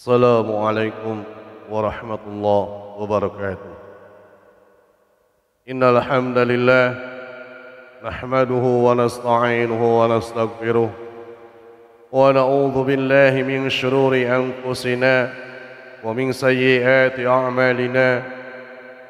Assalamualaikum warahmatullahi wabarakatuh. Innal hamdalillah nahmaduhu wa nasta'inuhu wa nastaghfiruh wa na'udzu billahi min shururi anfusina wa min sayyiati a'malina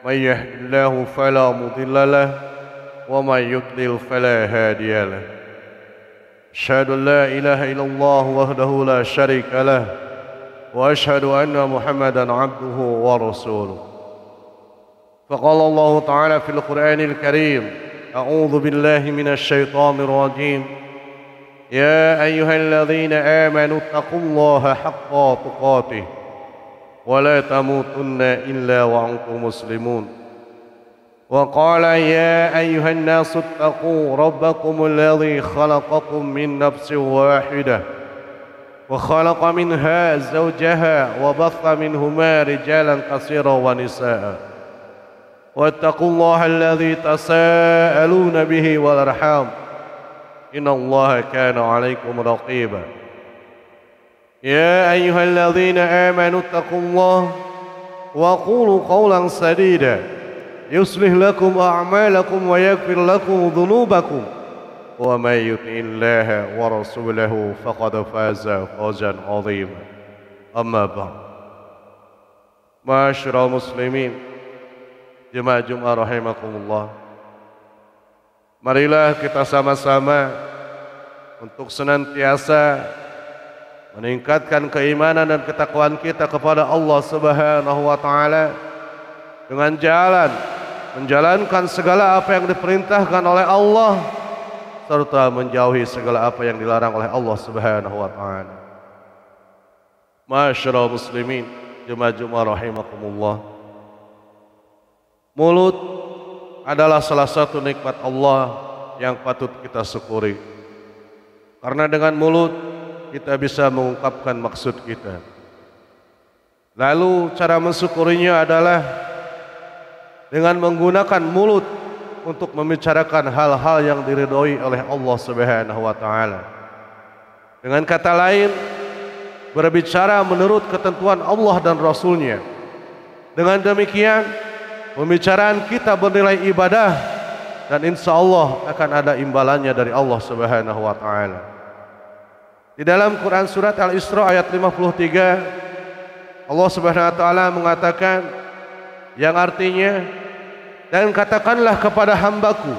may yahdihillahu fala mudilla lahu wa may yudlil fala hadiya lahu. Asyhadu an la ilaha illallah wahdahu la syarika lahu وأشهد أن محمدا عبده ورسوله. فقال الله تعالى في القرآن الكريم: أعوذ بالله من الشيطان الرجيم. يا أيها الذين آمنوا اتقوا الله حق تقاته ولا تموتن إلا وأنتم مسلمون. وقال: يا أيها الناس اتقوا ربكم الذي خلقكم من نفس واحدة وخلق منها زوجها وبث منهما رجالا كثيرا ونساء واتقوا الله الذي تساءلون به والأرحام إن الله كان عليكم رقيبا. يا أيها الذين آمنوا اتقوا الله وقولوا قولا سديدا يصلح لكم أعمالكم ويغفر لكم ذنوبكم ومن يطع الله ورسوله فقد فاز فوزا عظيما. أما بعد. Ma'asyiral muslimin, jemaah Jumat rahimakumullah. Marilah kita sama-sama untuk senantiasa meningkatkan keimanan dan ketakwaan kita kepada Allah Subhanahu wa taala dengan menjalankan segala apa yang diperintahkan oleh Allah serta menjauhi segala apa yang dilarang oleh Allah Subhanahu wa taala. Ma'asyiral muslimin, jemaah Jumat rahimakumullah. Mulut adalah salah satu nikmat Allah yang patut kita syukuri. Karena dengan mulut kita bisa mengungkapkan maksud kita. Lalu cara mensyukurinya adalah dengan menggunakan mulut untuk membicarakan hal-hal yang diridhoi oleh Allah Subhanahu wa taala. Dengan kata lain, berbicara menurut ketentuan Allah dan Rasul-Nya. Dengan demikian, pembicaraan kita bernilai ibadah dan insya Allah akan ada imbalannya dari Allah Subhanahu wa taala. Di dalam Quran surat Al-Isra ayat 53, Allah Subhanahu wa taala mengatakan yang artinya, dan katakanlah kepada hambaku,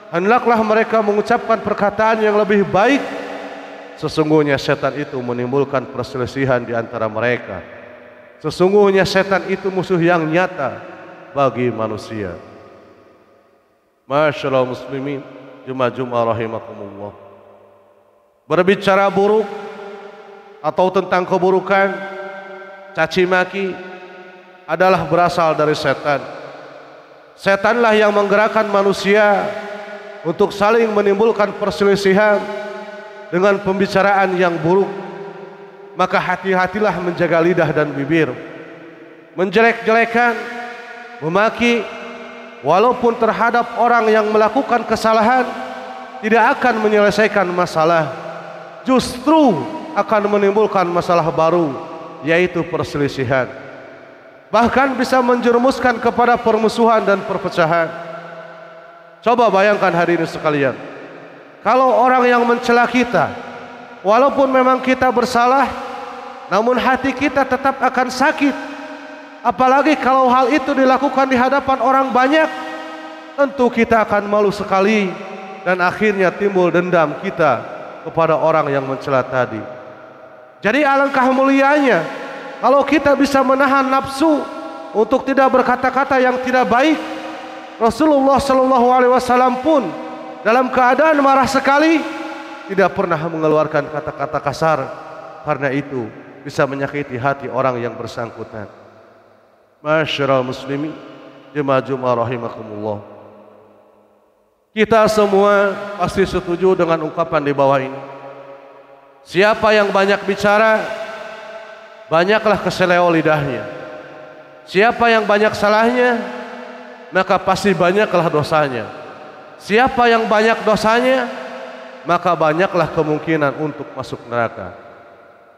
hendaklah mereka mengucapkan perkataan yang lebih baik. Sesungguhnya setan itu menimbulkan perselisihan di antara mereka. Sesungguhnya setan itu musuh yang nyata bagi manusia. Ma'asyiral muslimin, jemaah rahimakumullah. Berbicara buruk atau tentang keburukan, caci maki adalah berasal dari setan. Setanlah yang menggerakkan manusia untuk saling menimbulkan perselisihan dengan pembicaraan yang buruk. Maka hati-hatilah menjaga lidah dan bibir. Menjelek-jelekan, memaki, walaupun terhadap orang yang melakukan kesalahan, tidak akan menyelesaikan masalah. Justru akan menimbulkan masalah baru, yaitu perselisihan. Bahkan bisa menjerumuskan kepada permusuhan dan perpecahan. Coba bayangkan hari ini sekalian, kalau orang yang mencela kita, walaupun memang kita bersalah, namun hati kita tetap akan sakit. Apalagi kalau hal itu dilakukan di hadapan orang banyak, tentu kita akan malu sekali dan akhirnya timbul dendam kita kepada orang yang mencela tadi. Jadi alangkah mulianya kalau kita bisa menahan nafsu untuk tidak berkata-kata yang tidak baik. Rasulullah Shallallahu Alaihi Wasallam pun dalam keadaan marah sekali tidak pernah mengeluarkan kata-kata kasar, karena itu bisa menyakiti hati orang yang bersangkutan. Ma'asyiral muslimin, jemaah Jumat rahimakumullah. Kita semua pasti setuju dengan ungkapan di bawah ini. Siapa yang banyak bicara, banyaklah keseleo lidahnya. Siapa yang banyak salahnya, maka pasti banyaklah dosanya. Siapa yang banyak dosanya, maka banyaklah kemungkinan untuk masuk neraka.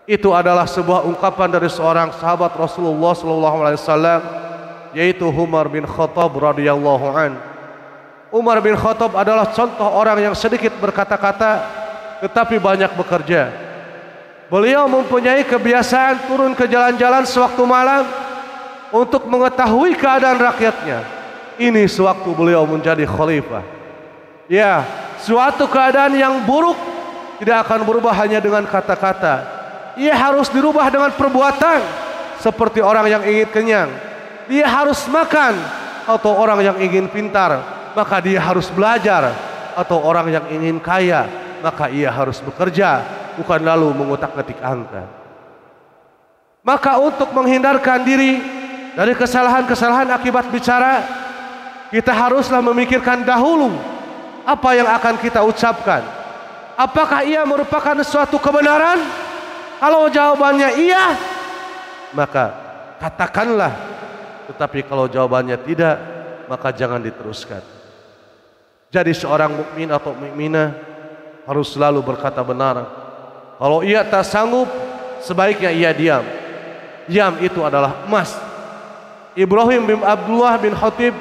Itu adalah sebuah ungkapan dari seorang sahabat Rasulullah SAW, yaitu Umar bin Khattab radhiyallahu an. Umar bin Khattab adalah contoh orang yang sedikit berkata-kata tetapi banyak bekerja. Beliau mempunyai kebiasaan turun ke jalan-jalan sewaktu malam untuk mengetahui keadaan rakyatnya. Ini sewaktu beliau menjadi khalifah. Ya, suatu keadaan yang buruk tidak akan berubah hanya dengan kata-kata. Ia harus dirubah dengan perbuatan. Seperti orang yang ingin kenyang, dia harus makan. Atau orang yang ingin pintar, maka dia harus belajar. Atau orang yang ingin kaya, maka ia harus bekerja, bukan lalu mengutak-atik angka. Maka untuk menghindarkan diri dari kesalahan-kesalahan akibat bicara, kita haruslah memikirkan dahulu apa yang akan kita ucapkan. Apakah ia merupakan suatu kebenaran? Kalau jawabannya iya, maka katakanlah. Tetapi kalau jawabannya tidak, maka jangan diteruskan. Jadi seorang mukmin atau mukminah harus selalu berkata benar. Kalau ia tak sanggup, sebaiknya ia diam. Diam itu adalah emas. Ibrahim bin Abdullah bin Khatib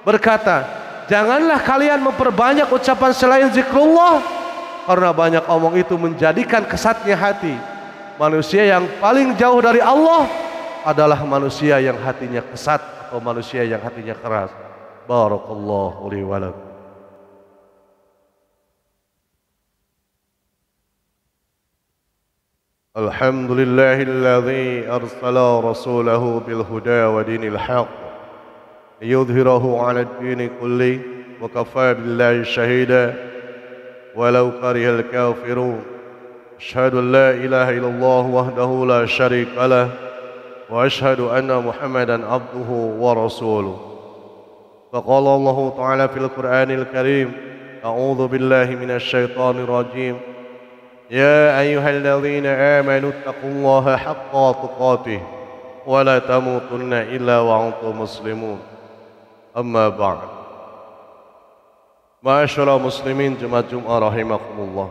berkata, janganlah kalian memperbanyak ucapan selain zikrullah, karena banyak omong itu menjadikan kesatnya hati. Manusia yang paling jauh dari Allah adalah manusia yang hatinya kesat atau manusia yang hatinya keras. Barakallahu li wa lakum. Alhamdulillahilladzi arsala rasulahu bil huda wa dinil haqq liyudhhirahu 'ala ad-dini kulli wa kafaa billahi shahida walau karihal kafirun. Asyhadu an la ilaha illallah wahdahu la syarika lah wa asyhadu anna Muhammadan abduhu wa rasuluh. Faqala Allah Ta'ala fil Qur'anil Karim, a'udzu billahi minasy syaithanir rajim. Ya ayyuhalladzina amanu taqullaha haqqa tuqatih wa la tamutunna illa wa antum muslimun. Amma ba'd. Ma'asyiral muslimin jemaah Jumat rahimakumullah.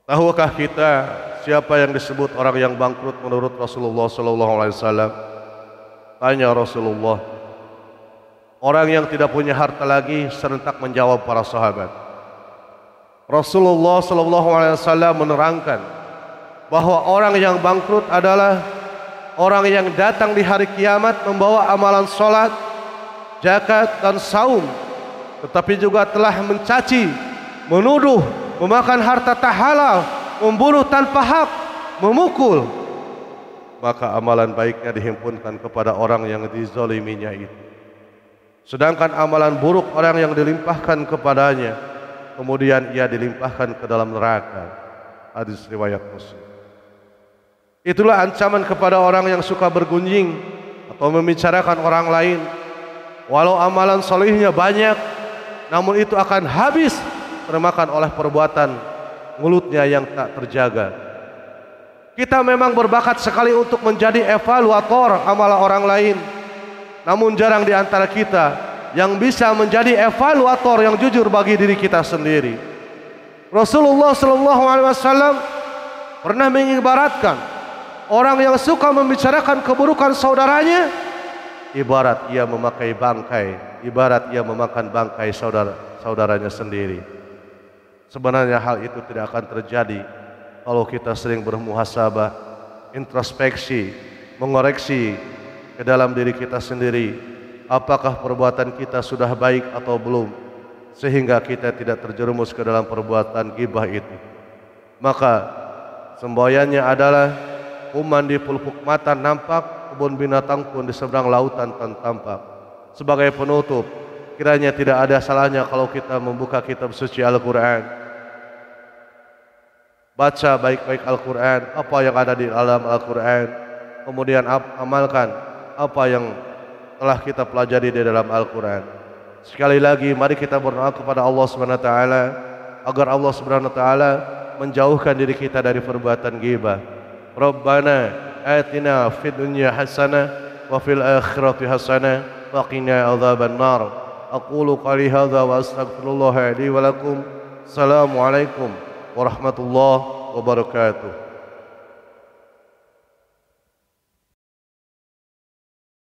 Tahukah kita siapa yang disebut orang yang bangkrut menurut Rasulullah sallallahu alaihi wasallam? Tanya Rasulullah. Orang yang tidak punya harta lagi, serentak menjawab para sahabat. Rasulullah sallallahu alaihi wasallam menerangkan bahwa orang yang bangkrut adalah orang yang datang di hari kiamat membawa amalan salat, zakat dan saum, tetapi juga telah mencaci, menuduh, memakan harta tak halal, membunuh tanpa hak, memukul. Maka amalan baiknya dihimpunkan kepada orang yang dizaliminya itu. Sedangkan amalan buruk orang yang dilimpahkan kepadanya, kemudian ia dilimpahkan ke dalam neraka. Hadis riwayat Muslim. Itulah ancaman kepada orang yang suka bergunjing atau membicarakan orang lain. Walau amalan solihnya banyak, namun itu akan habis termakan oleh perbuatan mulutnya yang tak terjaga. Kita memang berbakat sekali untuk menjadi evaluator amalan orang lain, namun jarang di antara kita yang bisa menjadi evaluator yang jujur bagi diri kita sendiri. Rasulullah SAW pernah mengibaratkan orang yang suka membicarakan keburukan saudaranya ibarat ia memakai bangkai, ibarat ia memakan bangkai saudaranya sendiri. Sebenarnya hal itu tidak akan terjadi kalau kita sering bermuhasabah, introspeksi, mengoreksi ke dalam diri kita sendiri, apakah perbuatan kita sudah baik atau belum, sehingga kita tidak terjerumus ke dalam perbuatan ghibah itu. Maka semboyannya adalah kuman di pelupuk mata nampak, kebun binatang pun di seberang lautan tampak. Sebagai penutup, kiranya tidak ada salahnya kalau kita membuka kitab suci Al-Quran, baca baik-baik Al-Quran, apa yang ada di dalam Al-Quran, kemudian amalkan apa yang telah kita pelajari di dalam Al-Quran. Sekali lagi mari kita berdoa kepada Allah Subhanahu wa taala agar Allah Subhanahu wa taala menjauhkan diri kita dari perbuatan ghibah. Rabbana atina fid dunya hasanah wa fil akhirati hasanah wa qina adzaban nar. Aqulu qali hadza wa astaghfirullah li wa lakum. Assalamualaikum warahmatullahi wabarakatuh.